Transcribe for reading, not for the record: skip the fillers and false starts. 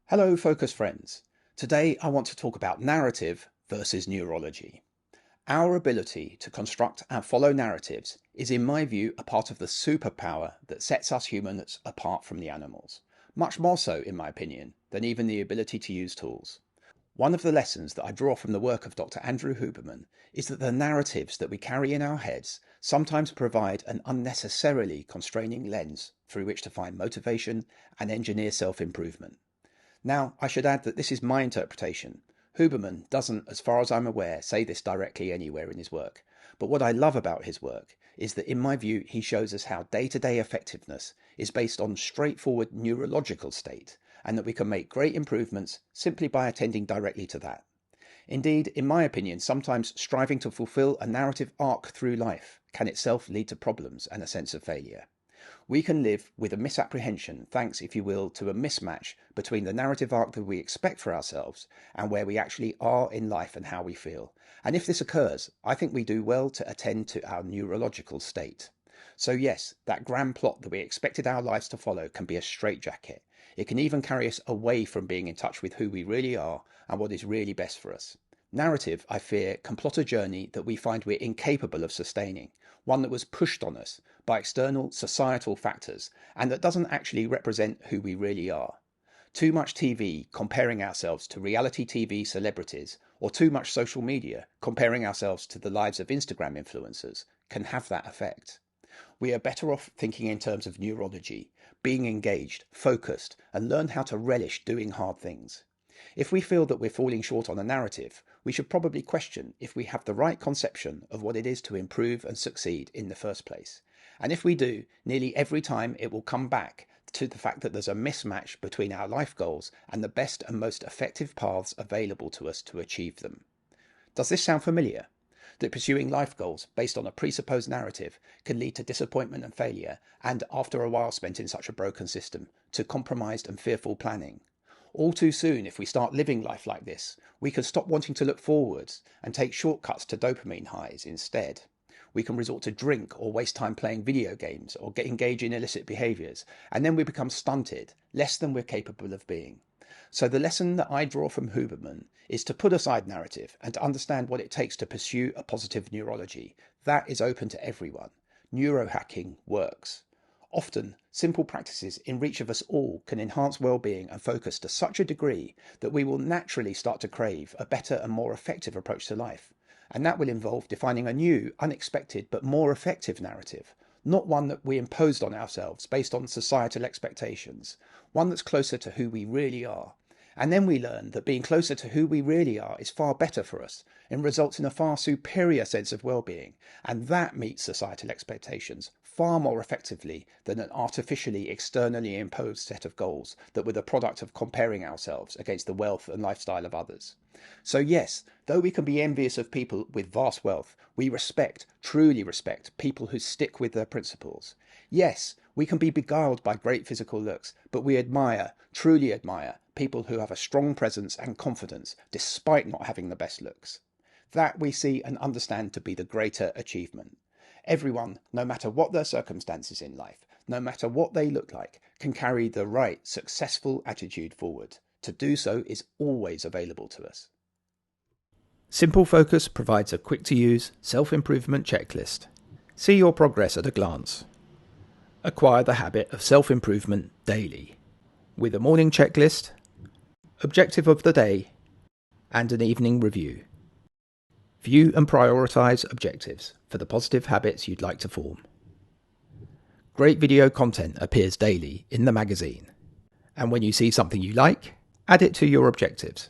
Hello, focus friends. Today I want to talk about narrative versus neurology. Our ability to construct and follow narratives is, in my view, a part of the superpower that sets us humans apart from the animals. Much more so, in my opinion, than even the ability to use tools. One of the lessons that I draw from the work of Dr. Andrew Huberman is that the narratives that we carry in our heads sometimes provide an unnecessarily constraining lens through which to find motivation and engineer self-improvement. Now, I should add that this is my interpretation. Huberman doesn't, as far as I'm aware, say this directly anywhere in his work. But what I love about his work is that, in my view, he shows us how day-to-day effectiveness is based on straightforward neurological state, and that we can make great improvements simply by attending directly to that. Indeed, in my opinion, sometimes striving to fulfill a narrative arc through life can itself lead to problems and a sense of failure. We can live with a misapprehension thanks, if you will, to a mismatch between the narrative arc that we expect for ourselves and where we actually are in life and how we feel. And if this occurs, I think we do well to attend to our neurological state. So yes, that grand plot that we expected our lives to follow can be a straitjacket. It can even carry us away from being in touch with who we really are and what is really best for us. Narrative, I fear, can plot a journey that we find we're incapable of sustaining, one that was pushed on us by external societal factors and that doesn't actually represent who we really are. Too much TV comparing ourselves to reality TV celebrities, or too much social media comparing ourselves to the lives of Instagram influencers can have that effect. We are better off thinking in terms of neurology, being engaged, focused, and learn how to relish doing hard things. If we feel that we're falling short on a narrative, we should probably question if we have the right conception of what it is to improve and succeed in the first place. And if we do, nearly every time it will come back to the fact that there's a mismatch between our life goals and the best and most effective paths available to us to achieve them. Does this sound familiar? That pursuing life goals based on a presupposed narrative can lead to disappointment and failure, and after a while spent in such a broken system, to compromised and fearful planning. All too soon, if we start living life like this, we can stop wanting to look forwards and take shortcuts to dopamine highs instead. We can resort to drink or waste time playing video games or engage in illicit behaviours, and then we become stunted, less than we're capable of being. So the lesson that I draw from Huberman is to put aside narrative and to understand what it takes to pursue a positive neurology. That is open to everyone. Neurohacking works. Often, simple practices in reach of us all can enhance well-being and focus to such a degree that we will naturally start to crave a better and more effective approach to life. And that will involve defining a new, unexpected, but more effective narrative, not one that we imposed on ourselves based on societal expectations, one that's closer to who we really are. And then we learn that being closer to who we really are is far better for us and results in a far superior sense of well-being, and that meets societal expectations far more effectively than an artificially externally imposed set of goals that were the product of comparing ourselves against the wealth and lifestyle of others. So yes, though we can be envious of people with vast wealth, we respect, truly respect, people who stick with their principles. Yes, we can be beguiled by great physical looks, but we admire, truly admire, people who have a strong presence and confidence despite not having the best looks. That we see and understand to be the greater achievement. Everyone, no matter what their circumstances in life, no matter what they look like, can carry the right, successful attitude forward. To do so is always available to us. Simple Focus provides a quick-to-use, self-improvement checklist. See your progress at a glance. Acquire the habit of self-improvement daily, with a morning checklist, objective of the day, and an evening review. View and prioritise objectives for the positive habits you'd like to form. Great video content appears daily in the magazine, and when you see something you like, add it to your objectives.